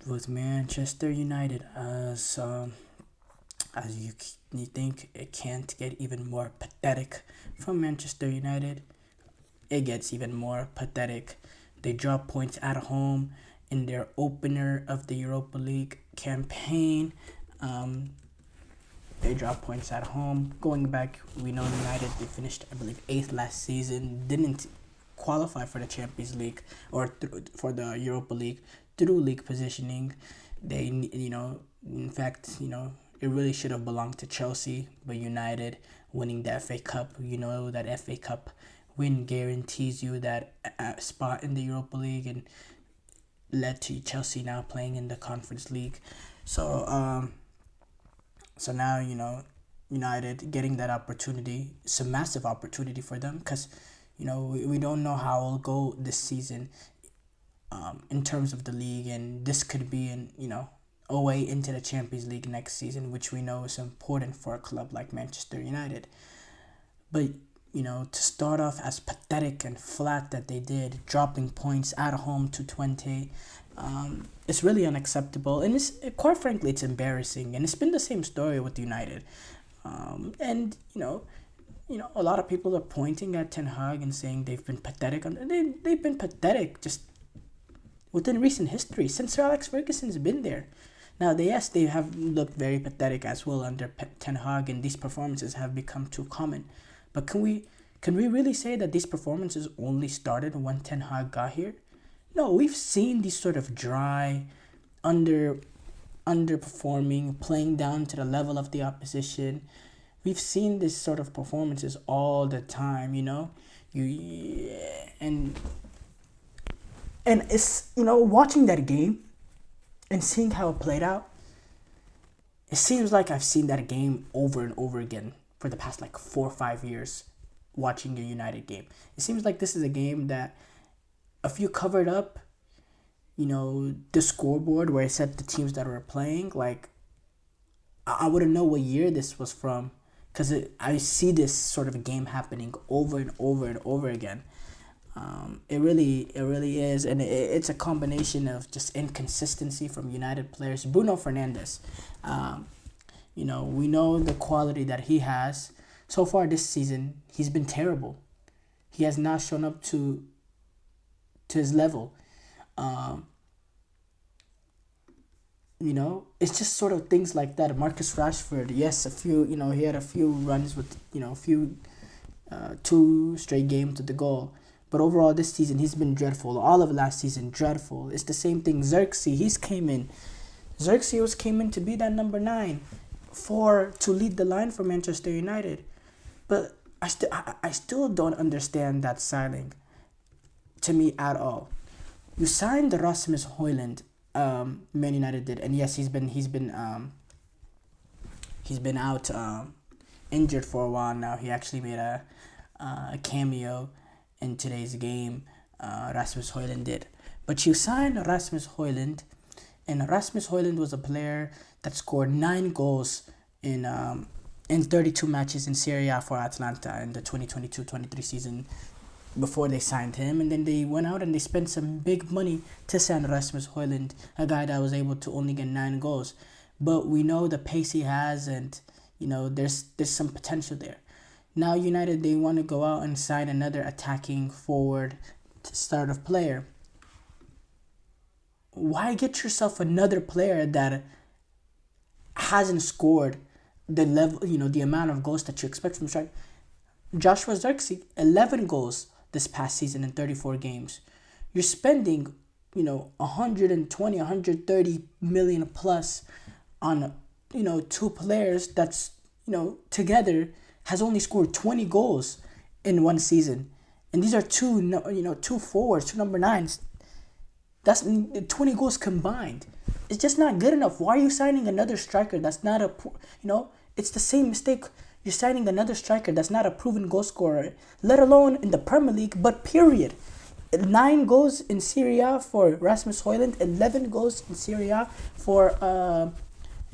with Manchester United as you think it can't get even more pathetic from Manchester United. It gets even more pathetic. They drop points at home in their opener of the Europa League campaign. They drop points at home. Going back, we know United, they finished, I believe, 8th last season. Didn't qualify for the Champions League or for the Europa League through league positioning. They, in fact, it really should have belonged to Chelsea, but United winning the FA Cup, that FA Cup win guarantees you that spot in the Europa League and led to Chelsea now playing in the Conference League. So now, United getting that opportunity, it's a massive opportunity for them because, we don't know how it'll go this season in terms of the league, and this could be a way into the Champions League next season, which we know is important for a club like Manchester United. But, to start off as pathetic and flat that they did, dropping points at home to Twente, it's really unacceptable, and quite frankly, it's embarrassing. And it's been the same story with United, and a lot of people are pointing at Ten Hag and saying they've been pathetic. They've been pathetic just within recent history since Sir Alex Ferguson's been there. Now, they have looked very pathetic as well under Ten Hag, and these performances have become too common. But can we really say that these performances only started when Ten Hag got here? No, we've seen these sort of dry, underperforming, playing down to the level of the opposition. We've seen this sort of performances all the time, and it's watching that game and seeing how it played out. It seems like I've seen that game over and over again for the past 4 or 5 years watching a United game. It seems like this is a game that if you covered up, the scoreboard where it said the teams that were playing, I wouldn't know what year this was from because I see this sort of game happening over and over and over again. It really is, and it's a combination of just inconsistency from United players. Bruno Fernandes, we know the quality that he has. So far this season, he's been terrible. He has not shown up to his level. It's just sort of things like that. Marcus Rashford, yes, he had a few runs with, 2 straight games with the goal. But overall this season, he's been dreadful. All of last season, dreadful. It's the same thing. Xerxes came in to be that number 9 to lead the line for Manchester United. But I still don't understand that signing to me at all. You signed Rasmus Højlund, Man United did, and yes, he's been out injured for a while now. He actually made a cameo in today's game. Rasmus Højlund did, but you signed Rasmus Højlund, and Rasmus Højlund was a player that scored 9 goals in 32 matches in Serie A for Atalanta in the 2022-23 season before they signed him. And then they went out and they spent some big money to sign Rasmus Højlund, a guy that was able to only get 9 goals. But we know the pace he has, and there's some potential there. Now United, they want to go out and sign another attacking forward start of player. Why get yourself another player that hasn't scored the level, the amount of goals that you expect from striker? Joshua Zirkzee, 11 goals this past season in 34 games. You're spending, 120, 130 million plus on, 2 players that's, together has only scored 20 goals in one season. And these are 2 forwards, 2 number 9s. That's 20 goals combined. It's just not good enough. Why are you signing another striker that's not it's the same mistake. You're signing another striker that's not a proven goal scorer, let alone in the Premier League, but period. 9 goals in Serie A for Rasmus Højlund, 11 goals in Serie A for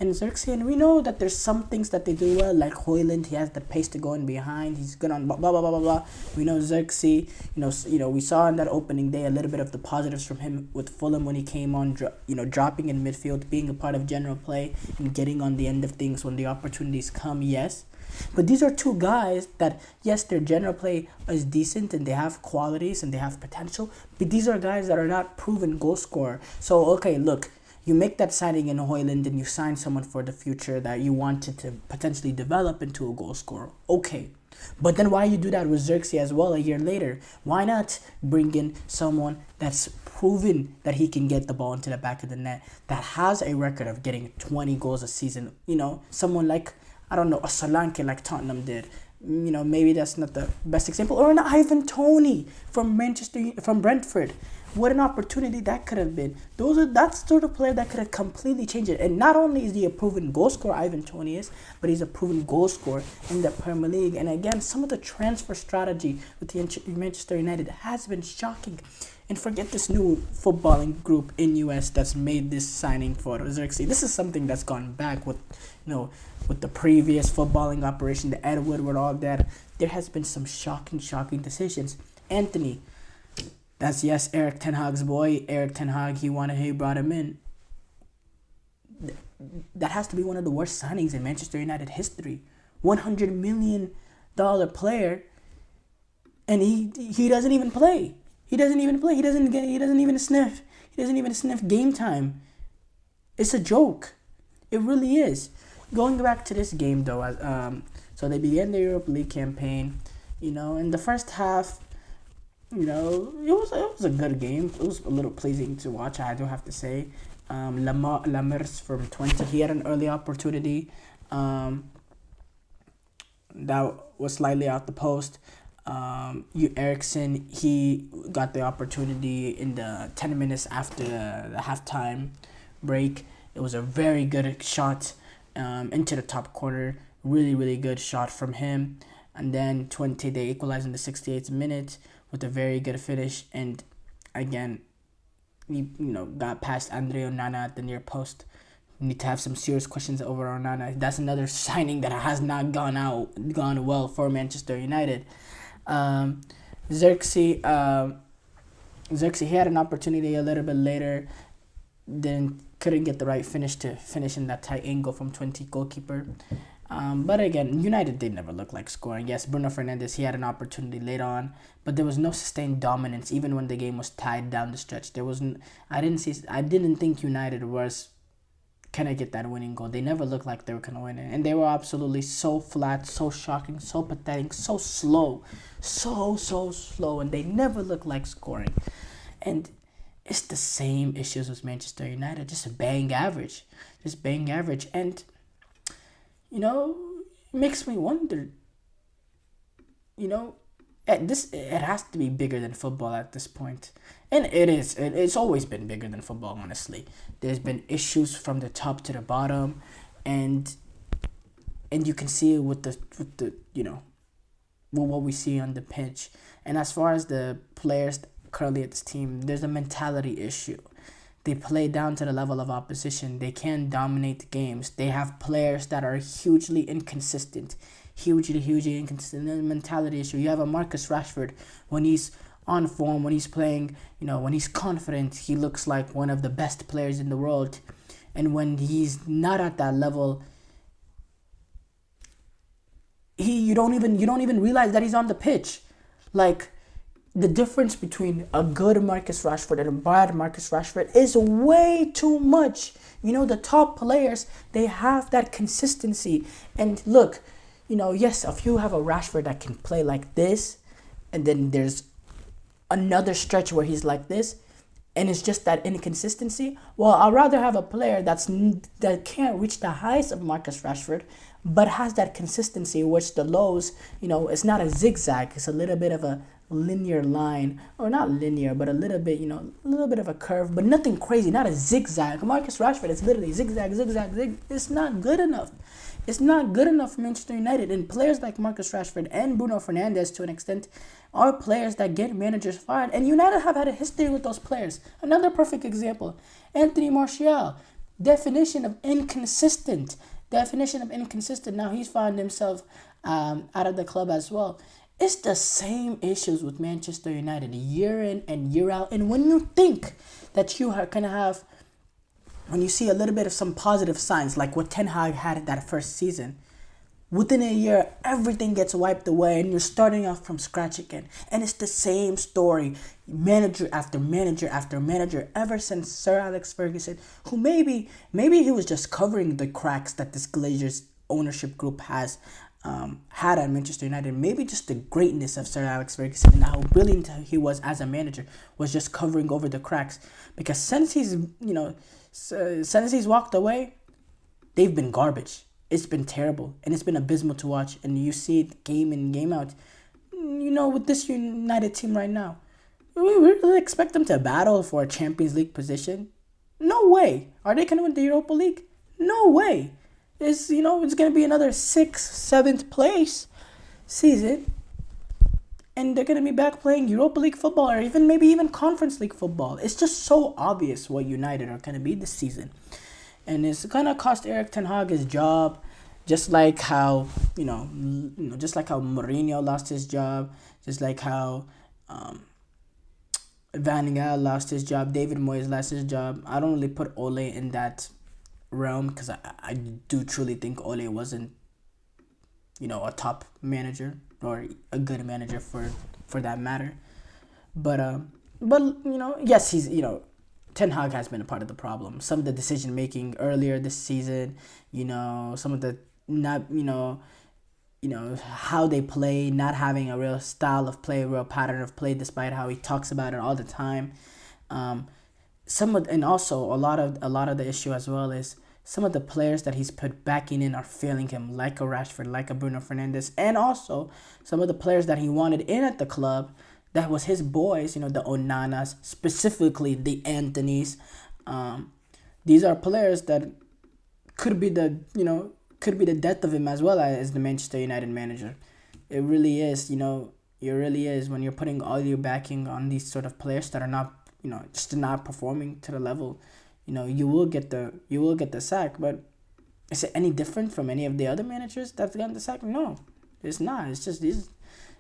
and Xerxes, and we know that there's some things that they do well, like Hoyland. He has the pace to go in behind. He's good on blah blah blah blah blah. We know Xerxes. We saw in that opening day a little bit of the positives from him with Fulham when he came on. Dropping in midfield, being a part of general play, and getting on the end of things when the opportunities come. Yes. But these are two guys that, yes, their general play is decent and they have qualities and they have potential, but these are guys that are not proven goal scorer. So, okay, look, you make that signing in Hoyland and you sign someone for the future that you wanted to potentially develop into a goal scorer. Okay. But then why you do that with Xerxes as well a year later? Why not bring in someone that's proven that he can get the ball into the back of the net, that has a record of getting 20 goals a season? Someone like, I don't know, a Solanke like Tottenham did. Maybe that's not the best example. Or an Ivan Toney from Brentford. What an opportunity that could have been. That's sort of player that could have completely changed it. And not only is he a proven goal scorer, Ivan Toney is, but he's a proven goal scorer in the Premier League. And again, some of the transfer strategy with the Manchester United has been shocking. And forget this new footballing group in US that's made this signing for Xerxes. This is something that's gone back with the previous footballing operation, the Ed Woodward, all that. There has been some shocking decisions. Anthony, that's Eric Ten Hag's boy. Eric Ten Hag, he brought him in. That has to be one of the worst signings in Manchester United history. $100 million player, and he doesn't even play. He doesn't even sniff game time. It's a joke. It really is. Going back to this game though, so they began the Europa League campaign. In the first half, it was a good game. It was a little pleasing to watch, I do have to say. Lamers from Twente, he had an early opportunity that was slightly out the post. Eriksson, he got the opportunity in the 10 minutes after the halftime break. It was a very good shot into the top corner. Really, really good shot from him. And then Twente, they equalized in the 68th minute with a very good finish. And again, he got past Andre Onana at the near post. We need to have some serious questions over Onana. That's another signing that has not gone well for Manchester United. Xerxes, he had an opportunity a little bit later, then couldn't get the right finish to finish in that tight angle from Twente goalkeeper. But again, United did never look like scoring. Yes, Bruno Fernandes, he had an opportunity late on, but there was no sustained dominance even when the game was tied down the stretch. I didn't think United was gonna get that winning goal. They never looked like they were gonna win it, and they were absolutely so flat, so shocking, so pathetic, so slow, so slow, and they never looked like scoring. And it's the same issues with Manchester United, just a bang average, and it makes me wonder. It has to be bigger than football at this point. And it is. It's always been bigger than football, honestly. There's been issues from the top to the bottom, and you can see it with what we see on the pitch. And as far as the players currently at this team, there's a mentality issue. They play down to the level of opposition. They can't dominate games. They have players that are hugely inconsistent. Hugely inconsistent. There's a mentality issue. You have a Marcus Rashford, when he's on form, when he's playing, when he's confident, he looks like one of the best players in the world. And when he's not at that level, you don't even realize that he's on the pitch. Like, the difference between a good Marcus Rashford and a bad Marcus Rashford is way too much. The top players, they have that consistency. And look, yes, if you have a Rashford that can play like this, and then there's another stretch where he's like this, and it's just that inconsistency, well, I'd rather have a player that can't reach the highs of Marcus Rashford, but has that consistency, which the lows, it's not a zigzag, it's a little bit of a linear line, or not linear, but a little bit, a little bit of a curve, but nothing crazy, not a zigzag. Marcus Rashford, it's literally zigzag. It's not good enough. It's not good enough for Manchester United. And players like Marcus Rashford and Bruno Fernandes, to an extent, are players that get managers fired. And United have had a history with those players. Another perfect example, Anthony Martial. Definition of inconsistent. Definition of inconsistent. Now he's found himself out of the club as well. It's the same issues with Manchester United year in and year out. And when you think that you are gonna have, when you see a little bit of some positive signs, like what Ten Hag had in that first season, within a year, everything gets wiped away and you're starting off from scratch again. And it's the same story, manager after manager after manager, ever since Sir Alex Ferguson, who maybe he was just covering the cracks that this Glazers ownership group has had at Manchester United. Maybe just the greatness of Sir Alex Ferguson and how brilliant he was as a manager was just covering over the cracks. Because since he's walked away, they've been garbage. It's been terrible and it's been abysmal to watch. And you see it game in, game out. With this United team right now, we really expect them to battle for a Champions League position? No way. Are they going to win the Europa League? No way. It's going to be another 6th, 7th place season. And they're going to be back playing Europa League football or maybe even Conference League football. It's just so obvious what United are going to be this season. And it's going to cost Erik ten Hag his job, just like how, just like how Mourinho lost his job, just like how Van Gaal lost his job, David Moyes lost his job. I don't really put Ole in that realm because I do truly think Ole wasn't, a top manager or a good manager for that matter. But yes, he's, Ten Hag has been a part of the problem. Some of the decision making earlier this season, some of the not, how they play, not having a real style of play, a real pattern of play, despite how he talks about it all the time. And also a lot of the issue as well is some of the players that he's put backing in are failing him, like a Rashford, like a Bruno Fernandes, and also some of the players that he wanted in at the club. That was his boys, the Onanas, specifically the Anthonys. These are players that could be the death of him as well as the Manchester United manager. It really is, it really is when you're putting all your backing on these sort of players that are not, just not performing to the level. You will get the sack, but is it any different from any of the other managers that's gotten the sack? No, it's not. It's just these.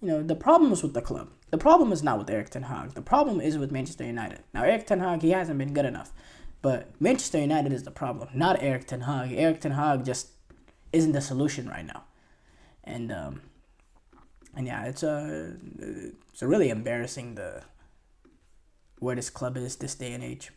The problem is with the club. The problem is not with Erik ten Hag. The problem is with Manchester United. Now, Erik ten Hag, he hasn't been good enough. But Manchester United is the problem, not Erik ten Hag. Erik ten Hag just isn't the solution right now. And yeah, it's really embarrassing where this club is this day and age.